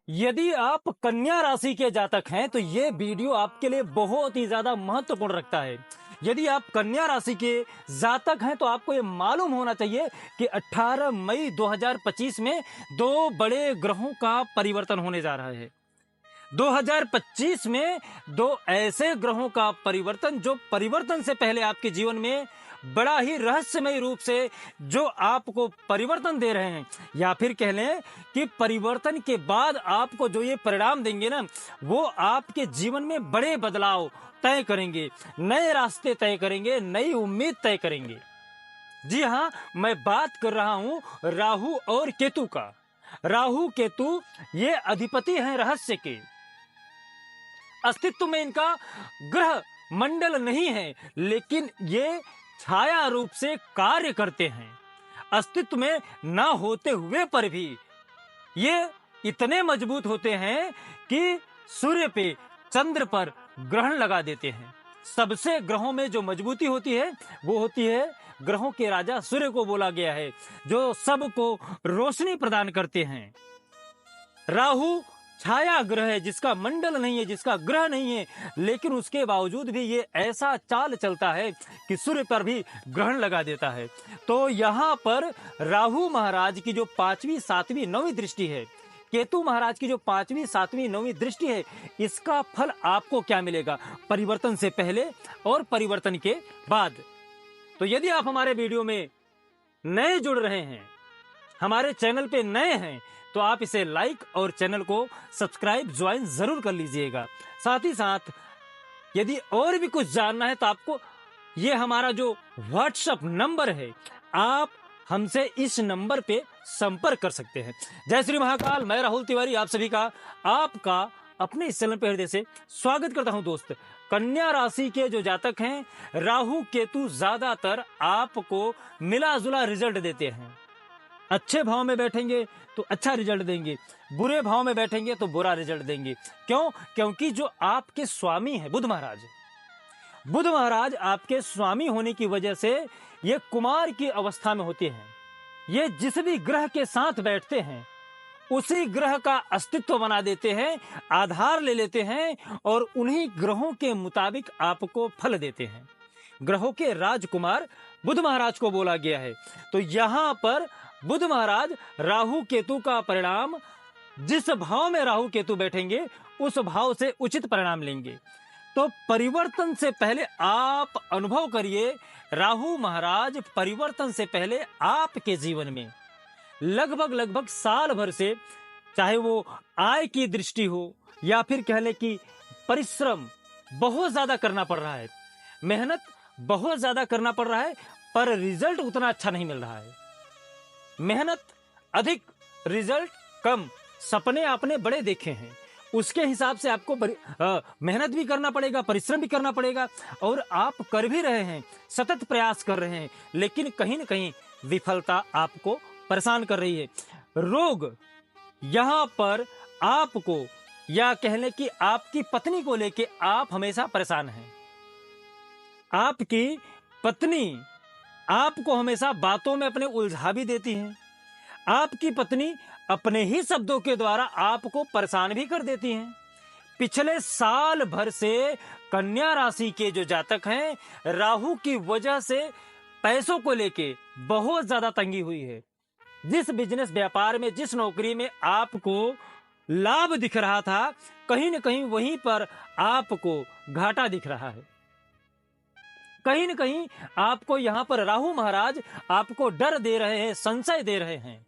यदि आप कन्या राशि के जातक हैं तो ये वीडियो आपके लिए बहुत ही ज्यादा महत्वपूर्ण रखता है। यदि आप कन्या राशि के जातक हैं तो आपको ये मालूम होना चाहिए कि 18 मई 2025 में दो बड़े ग्रहों का परिवर्तन होने जा रहा है। 2025 में दो ऐसे ग्रहों का परिवर्तन जो परिवर्तन से पहले आपके जीवन में बड़ा ही रहस्यमय रूप से जो आपको परिवर्तन दे रहे हैं, या फिर कह लें कि परिवर्तन के बाद आपको जो ये परिणाम देंगे ना, वो आपके जीवन में बड़े बदलाव तय करेंगे, नए रास्ते तय करेंगे, नई उम्मीद तय करेंगे। जी हाँ, मैं बात कर रहा हूं राहु और केतु का। राहु केतु ये अधिपति हैं रहस्य के। अस्तित्व में इनका ग्रह मंडल नहीं है, लेकिन ये छाया रूप से कार्य करते हैं। अस्तित्व में ना होते हुए पर भी ये इतने मजबूत होते हैं कि सूर्य पे, चंद्र पर ग्रहण लगा देते हैं। सबसे ग्रहों में जो मजबूती होती है वो होती है ग्रहों के राजा सूर्य को बोला गया है, जो सबको रोशनी प्रदान करते हैं। राहु छाया ग्रह है, जिसका मंडल नहीं है, जिसका ग्रह नहीं है, लेकिन उसके बावजूद भी ये ऐसा चाल चलता है कि सूर्य पर भी ग्रहण लगा देता है। तो यहाँ पर राहु महाराज की जो 5वीं, 7वीं, 9वीं दृष्टि है, केतु महाराज की जो 5वीं, 7वीं, 9वीं दृष्टि है, इसका फल आपको क्या मिलेगा परिवर्तन से पहले और परिवर्तन के बाद। तो यदि आप हमारे वीडियो में नए जुड़ रहे हैं, हमारे चैनल पे नए हैं, तो आप इसे लाइक और चैनल को सब्सक्राइब ज्वाइन जरूर कर लीजिएगा। साथ ही साथ यदि और भी कुछ जानना है तो आपको ये हमारा जो व्हाट्सएप नंबर है, आप हमसे इस नंबर पे संपर्क कर सकते हैं। जय श्री महाकाल। मैं राहुल तिवारी आप सभी का आपका अपने इस चैनल पे हृदय से स्वागत करता हूं। दोस्त, कन्या राशि के जो जातक हैं, राहु केतु ज्यादातर आपको मिला जुला रिजल्ट देते हैं। अच्छे भाव में बैठेंगे तो अच्छा रिजल्ट देंगे, बुरे भाव में बैठेंगे तो बुरा रिजल्ट देंगे। क्यों? क्योंकि जो आपके स्वामी है बुध महाराज आपके स्वामी होने की वजह से ये कुमार की अवस्था में होते हैं। ये जिस भी ग्रह के साथ बैठते हैं उसी ग्रह का अस्तित्व बना देते हैं, आधार ले लेते हैं और उन्हीं ग्रहों के मुताबिक आपको फल देते हैं। ग्रहों के राजकुमार बुध महाराज को बोला गया है। तो यहां पर बुध महाराज राहु केतु का परिणाम, जिस भाव में राहु केतु बैठेंगे उस भाव से उचित परिणाम लेंगे। तो परिवर्तन से पहले आप अनुभव करिए, राहु महाराज परिवर्तन से पहले आपके जीवन में लगभग साल भर से, चाहे वो आय की दृष्टि हो या फिर कह ले कि परिश्रम बहुत ज्यादा करना पड़ रहा है, मेहनत बहुत ज्यादा करना पड़ रहा है, पर रिजल्ट उतना अच्छा नहीं मिल रहा है। मेहनत अधिक, रिजल्ट कम। सपने आपने बड़े देखे हैं, उसके हिसाब से आपको मेहनत भी करना पड़ेगा, परिश्रम भी करना पड़ेगा, और आप कर भी रहे हैं, सतत प्रयास कर रहे हैं, लेकिन कहीं न कहीं विफलता आपको परेशान कर रही है। रोग यहां पर आपको, या कह लें कि आपकी पत्नी को लेके आप हमेशा परेशान हैं। आपकी पत्नी आपको हमेशा बातों में अपने उलझा भी देती हैं। आपकी पत्नी अपने ही शब्दों के द्वारा आपको परेशान भी कर देती हैं। पिछले साल भर से कन्या राशि के जो जातक हैं, राहु की वजह से पैसों को लेके बहुत ज्यादा तंगी हुई है। जिस बिजनेस, व्यापार में, जिस नौकरी में आपको लाभ दिख रहा था, कहीं न कहीं वहीं पर आपको घाटा दिख रहा है। कहीं न कहीं आपको यहां पर राहु महाराज आपको डर दे रहे हैं, संशय दे रहे हैं।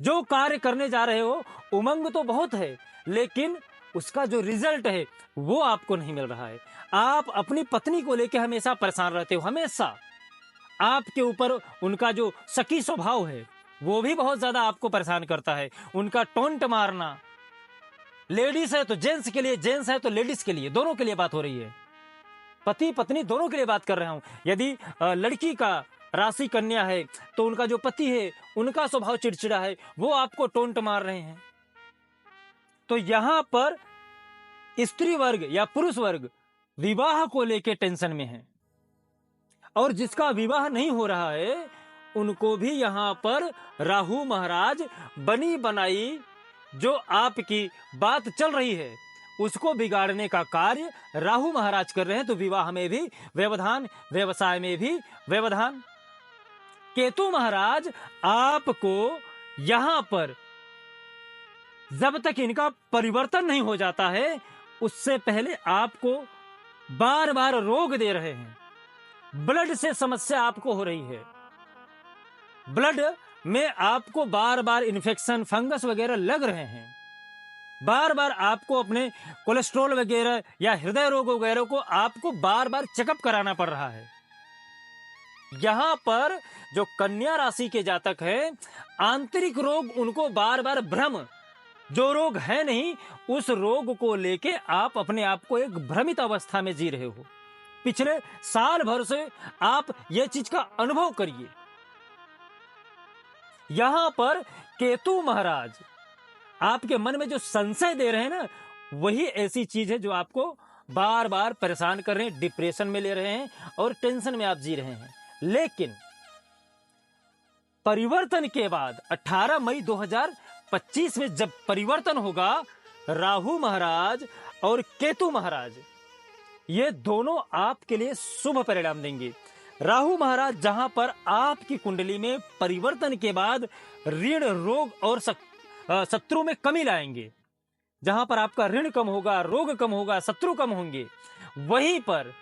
जो कार्य करने जा रहे हो, उमंग तो बहुत है, लेकिन उसका जो रिजल्ट है वो आपको नहीं मिल रहा है। आप अपनी पत्नी को लेकर हमेशा परेशान रहते हो। हमेशा आपके ऊपर उनका जो शकी स्वभाव है वो भी बहुत ज्यादा आपको परेशान करता है। उनका टोंट मारना, लेडीज है तो जेंट्स के लिए, जेंट्स है तो लेडीज के लिए, दोनों के लिए बात हो रही है। पति पत्नी दोनों के लिए बात कर रहा हूं। यदि लड़की का राशि कन्या है तो उनका जो पति है उनका स्वभाव चिड़चिड़ा है, वो आपको टोंट मार रहे हैं। तो यहां पर स्त्री वर्ग या पुरुष वर्ग विवाह को लेकर टेंशन में है, और जिसका विवाह नहीं हो रहा है उनको भी यहां पर राहु महाराज बनी बनाई जो आपकी बात चल रही है उसको बिगाड़ने का कार्य राहु महाराज कर रहे हैं। तो विवाह में भी व्यवधान, व्यवसाय में भी व्यवधान। केतु महाराज आपको यहां पर जब तक इनका परिवर्तन नहीं हो जाता है उससे पहले आपको बार बार रोग दे रहे हैं। ब्लड से समस्या आपको हो रही है, ब्लड में आपको बार बार इन्फेक्शन, फंगस वगैरह लग रहे हैं। बार बार आपको अपने कोलेस्ट्रॉल वगैरह या हृदय रोग वगैरह को आपको बार बार चेकअप कराना पड़ रहा है। यहां पर जो कन्या राशि के जातक है, आंतरिक रोग उनको बार बार भ्रम, जो रोग है नहीं उस रोग को लेके आप अपने आप को एक भ्रमित अवस्था में जी रहे हो। पिछले साल भर से आप ये चीज का अनुभव करिए। यहां पर केतु महाराज आपके मन में जो संशय दे रहे हैं ना, वही ऐसी चीज है जो आपको बार बार परेशान कर रहे हैं, डिप्रेशन में ले रहे हैं और टेंशन में आप जी रहे हैं। लेकिन परिवर्तन के बाद 18 मई 2025 में जब परिवर्तन होगा, राहु महाराज और केतु महाराज ये दोनों आपके लिए शुभ परिणाम देंगे। राहु महाराज जहां पर आपकी कुंडली में परिवर्तन के बाद ऋण, रोग और शत्रु में कमी लाएंगे। जहां पर आपका ऋण कम होगा, रोग कम होगा, शत्रु कम होंगे, वहीं पर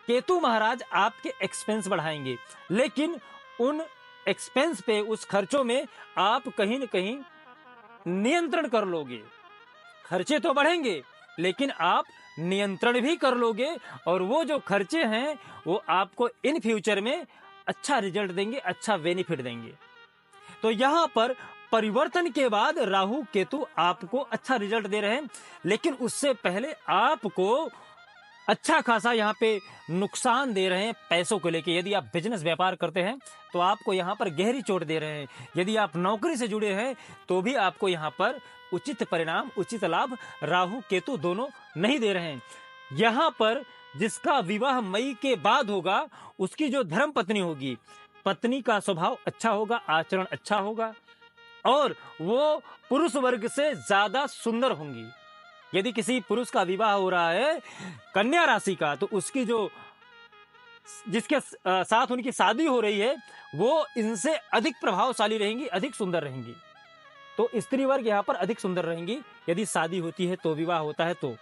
केतु महाराज आपके एक्सपेंस बढ़ाएंगे। लेकिन उन एक्सपेंस पे, उस खर्चों में आप कहीं न कहीं नियंत्रण कर लोगे। खर्चे तो बढ़ेंगे लेकिन आप नियंत्रण भी कर लोगे और वो जो खर्चे हैं वो आपको इन फ्यूचर में अच्छा रिजल्ट देंगे, अच्छा बेनिफिट देंगे। तो यहां पर परिवर्तन के बाद राहु केतु आपको अच्छा रिजल्ट दे रहे हैं, लेकिन उससे पहले आपको अच्छा खासा यहाँ पे नुकसान दे रहे हैं पैसों को लेके। यदि आप बिजनेस व्यापार करते हैं तो आपको यहाँ पर गहरी चोट दे रहे हैं। यदि आप नौकरी से जुड़े हैं तो भी आपको यहाँ पर उचित परिणाम, उचित लाभ राहु केतु दोनों नहीं दे रहे हैं। यहाँ पर जिसका विवाह मई के बाद होगा उसकी जो धर्म पत्नी होगी, पत्नी का स्वभाव अच्छा होगा, आचरण अच्छा होगा और वो पुरुष वर्ग से ज्यादा सुंदर होंगी। यदि किसी पुरुष का विवाह हो रहा है कन्या राशि का, तो उसकी जो जिसके साथ उनकी शादी हो रही है वो इनसे अधिक प्रभावशाली रहेंगी, अधिक सुंदर रहेंगी। तो स्त्री वर्ग यहाँ पर अधिक सुंदर रहेंगी यदि शादी होती है तो, विवाह होता है तो।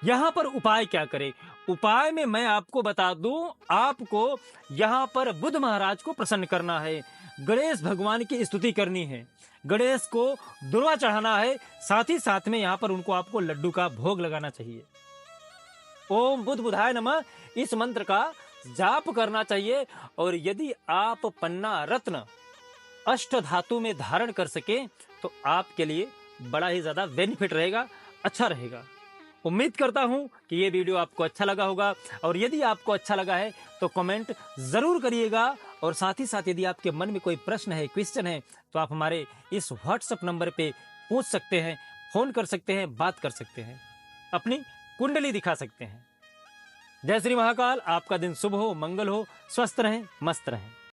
यहाँ पर उपाय क्या करें? उपाय में मैं आपको बता दूं, आपको यहाँ पर बुध महाराज को प्रसन्न करना है, गणेश भगवान की स्तुति करनी है, गणेश को दुर्वा चढ़ाना है, साथ ही साथ में यहाँ पर उनको आपको लड्डू का भोग लगाना चाहिए। ओम बुध बुधाय नमः इस मंत्र का जाप करना चाहिए। और यदि आप पन्ना रत्न अष्ट धातु में धारण कर सके तो आपके लिए बड़ा ही ज्यादा बेनिफिट रहेगा, अच्छा रहेगा। उम्मीद करता हूं कि ये वीडियो आपको अच्छा लगा होगा और यदि आपको अच्छा लगा है तो कमेंट जरूर करिएगा। और साथ ही साथ यदि आपके मन में कोई प्रश्न है, क्वेश्चन है, तो आप हमारे इस व्हाट्सएप नंबर पे पूछ सकते हैं, फोन कर सकते हैं, बात कर सकते हैं, अपनी कुंडली दिखा सकते हैं। जय श्री महाकाल। आपका दिन शुभ हो, मंगल हो, स्वस्थ रहें, मस्त रहें।